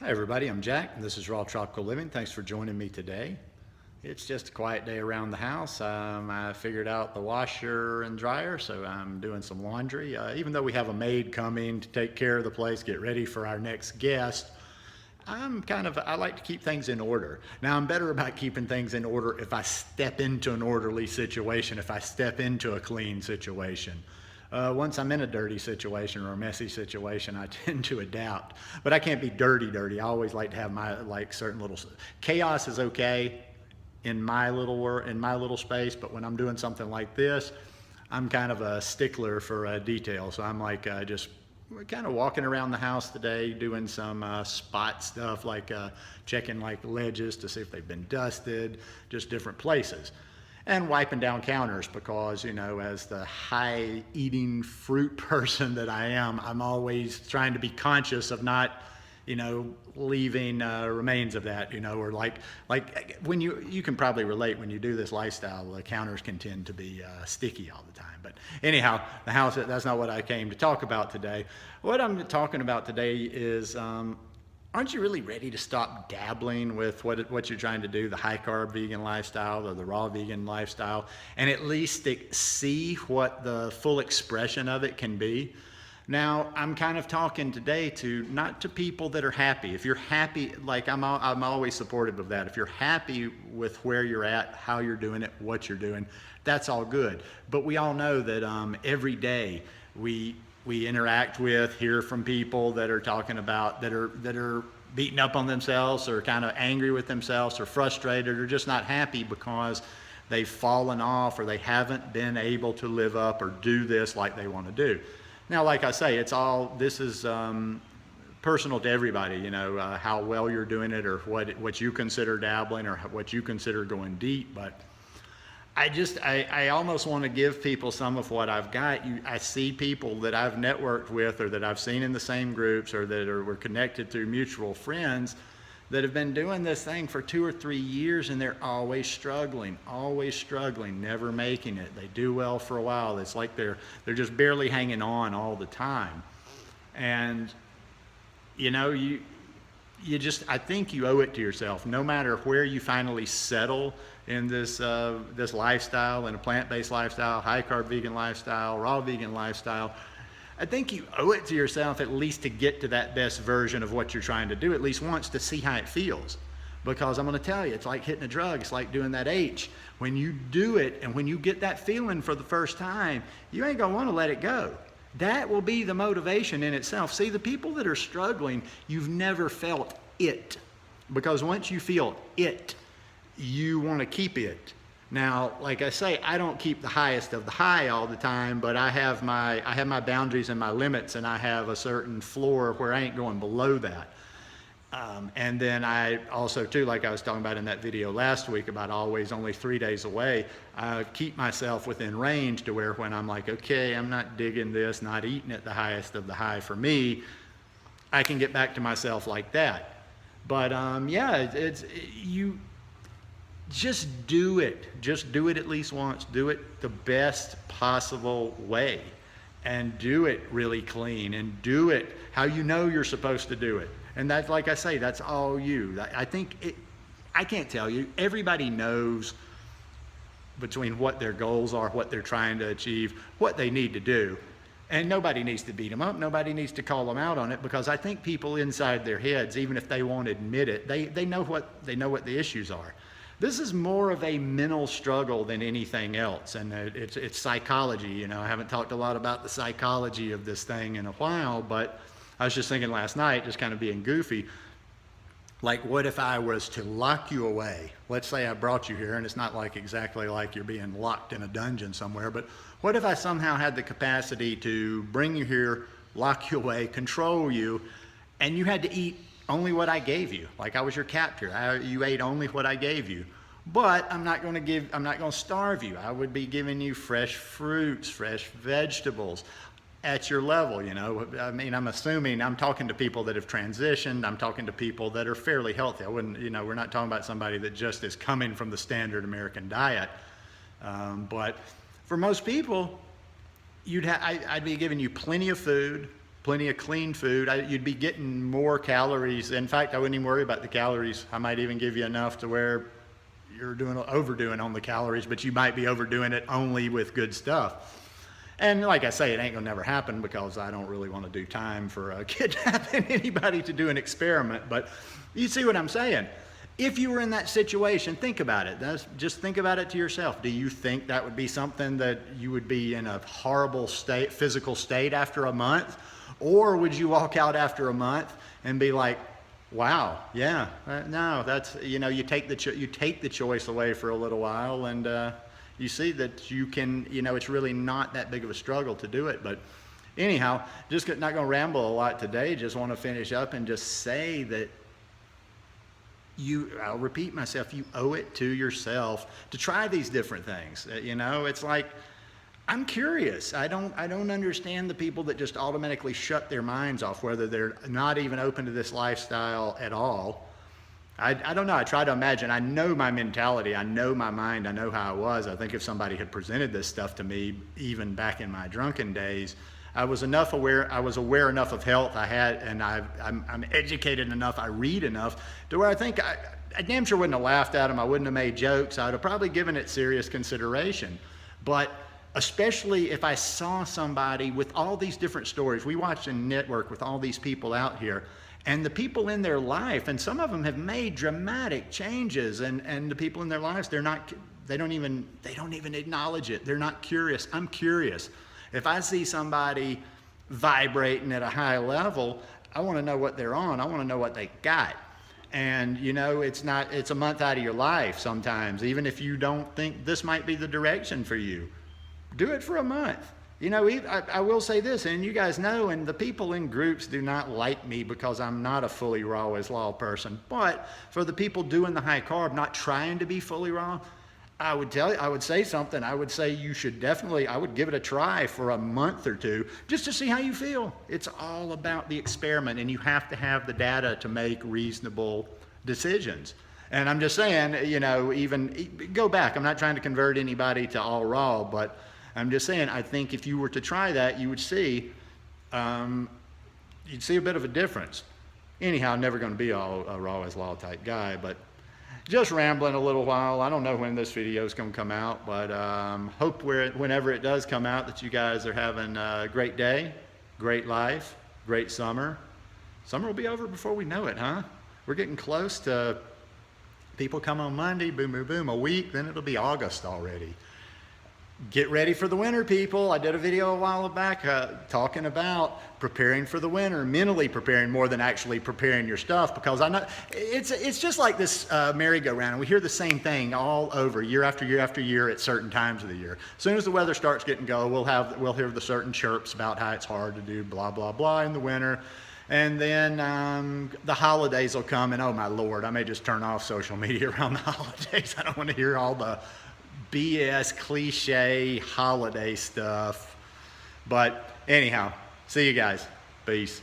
Hi everybody, I'm Jack and this is Raw Tropical Living. Thanks for joining me today. It's just a quiet day around the house. I figured out the washer and dryer, so I'm doing some laundry. Even though we have a maid coming to take care of the place, get ready for our next guest, I like to keep things in order. Now I'm better about keeping things in order if I step into an orderly situation, if I step into a clean situation. Once I'm in a dirty situation or a messy situation, I tend to adapt. But I can't be dirty. I always like to have my certain little chaos is okay in my little space. But when I'm doing something like this, I'm kind of a stickler for detail. So I'm just kind of walking around the house today, doing some spot stuff like checking ledges to see if they've been dusted, just different places. And wiping down counters because, as the high eating fruit person that I am, I'm always trying to be conscious of not, leaving remains of that, or like when you can probably relate when you do this lifestyle, the counters can tend to be sticky all the time. But anyhow, the house, that's not what I came to talk about today. What I'm talking about today is, aren't you really ready to stop dabbling with what you're trying to do, the high carb vegan lifestyle or the raw vegan lifestyle, and at least see what the full expression of it can be? Now, I'm kind of talking today not to people that are happy. If you're happy, I'm always supportive of that. If you're happy with where you're at, how you're doing it, what you're doing, that's all good. But we all know that every day we interact with, hear from people that are talking about, that are beating up on themselves or kind of angry with themselves or frustrated or just not happy because they've fallen off or they haven't been able to live up or do this like they want to do. Now, like I say, this is personal to everybody, how well you're doing it or what you consider dabbling or what you consider going deep. But I almost want to give people some of what I've got. I see people that I've networked with or that I've seen in the same groups or that we're connected through mutual friends that have been doing this thing for 2 or 3 years and they're always struggling, never making it. They do well for a while. It's like they're just barely hanging on all the time. And, I think you owe it to yourself, no matter where you finally settle in this lifestyle, in a plant-based lifestyle, high-carb vegan lifestyle, raw vegan lifestyle. I think you owe it to yourself at least to get to that best version of what you're trying to do, at least once, to see how it feels. Because I'm going to tell you, it's like hitting a drug. It's like doing that H. When you do it and when you get that feeling for the first time, you ain't going to want to let it go. That will be the motivation in itself. See, the people that are struggling, you've never felt it. Because once you feel it, you want to keep it. Now, like I say, I don't keep the highest of the high all the time, but I have my boundaries and my limits, and I have a certain floor where I ain't going below that. And then I also too, like I was talking about in that video last week about always only 3 days away, I keep myself within range to where when I'm like, okay, I'm not digging this, not eating at the highest of the high for me, I can get back to myself like that. But you just do it. Just do it at least once. Do it the best possible way. And do it really clean. And do it how you're supposed to do it. And that's, like I say, that's all you. I can't tell you. Everybody knows between what their goals are, what they're trying to achieve, what they need to do. And nobody needs to beat them up. Nobody needs to call them out on it, because I think people inside their heads, even if they won't admit it, they know what the issues are. This is more of a mental struggle than anything else, and it's psychology. I haven't talked a lot about the psychology of this thing in a while, but I was just thinking last night, just kind of being goofy, like what if I was to lock you away? Let's say I brought you here, and it's not exactly like you're being locked in a dungeon somewhere, but what if I somehow had the capacity to bring you here, lock you away, control you, and you had to eat only what I gave you, like I was your captor. You ate only what I gave you. But I'm not going to starve you. I would be giving you fresh fruits, fresh vegetables at your level, I mean, I'm assuming I'm talking to people that have transitioned. I'm talking to people that are fairly healthy. I wouldn't, we're not talking about somebody that just is coming from the standard American diet. But for most people, I'd be giving you plenty of food, plenty of clean food, you'd be getting more calories. In fact, I wouldn't even worry about the calories. I might even give you enough to where you're overdoing on the calories, but you might be overdoing it only with good stuff. And like I say, it ain't gonna never happen because I don't really want to do time for kidnapping anybody to do an experiment. But you see what I'm saying? If you were in that situation, think about it. Just think about it to yourself. Do you think that would be something that you would be in a horrible state, physical state after a month? Or would you walk out after a month and be like, wow, yeah, no, that's, you take the choice away for a little while, and you see that you can, it's really not that big of a struggle to do it. But anyhow, just not going to ramble a lot today. Just want to finish up and just say that I'll repeat myself, you owe it to yourself to try these different things. It's like, I'm curious. I don't understand the people that just automatically shut their minds off, whether they're not even open to this lifestyle at all. I don't know. I try to imagine. I know my mentality. I know my mind. I know how I was. I think if somebody had presented this stuff to me, even back in my drunken days, I was aware enough of health I had, and I'm educated enough, I read enough to where I think I damn sure wouldn't have laughed at them. I wouldn't have made jokes. I would have probably given it serious consideration. But especially if I saw somebody with all these different stories. We watch a network with all these people out here, and the people in their life, and some of them have made dramatic changes, and the people in their lives, they don't even acknowledge it. They're not curious. I'm curious. If I see somebody vibrating at a high level, I want to know what they're on. I want to know what they got. And it's a month out of your life sometimes, even if you don't think this might be the direction for you. Do it for a month. I will say this, and you guys know, and the people in groups do not like me because I'm not a fully raw as law person. But for the people doing the high carb, not trying to be fully raw, I would say something. I would say you should definitely, I would give it a try for a month or two just to see how you feel. It's all about the experiment, and you have to have the data to make reasonable decisions. And I'm just saying, even go back. I'm not trying to convert anybody to all raw, but I'm just saying, I think if you were to try that, you would see, you'd see a bit of a difference. Anyhow, I'm never going to be a raw as law type guy, but just rambling a little while. I don't know when this video is going to come out, but hope whenever it does come out that you guys are having a great day, great life, great summer. Summer will be over before we know it, huh? We're getting close to, people come on Monday, boom, boom, boom, a week, then it'll be August already. Get ready for the winter, people. I did a video a while back talking about preparing for the winter, mentally preparing more than actually preparing your stuff, because I know it's just like this merry-go-round, and we hear the same thing all over, year after year after year at certain times of the year. As soon as the weather starts getting go, we'll hear the certain chirps about how it's hard to do blah blah blah in the winter, and then the holidays will come, and oh my Lord, I may just turn off social media around the holidays. I don't want to hear all the BS cliche holiday stuff. But anyhow, see you guys. Peace.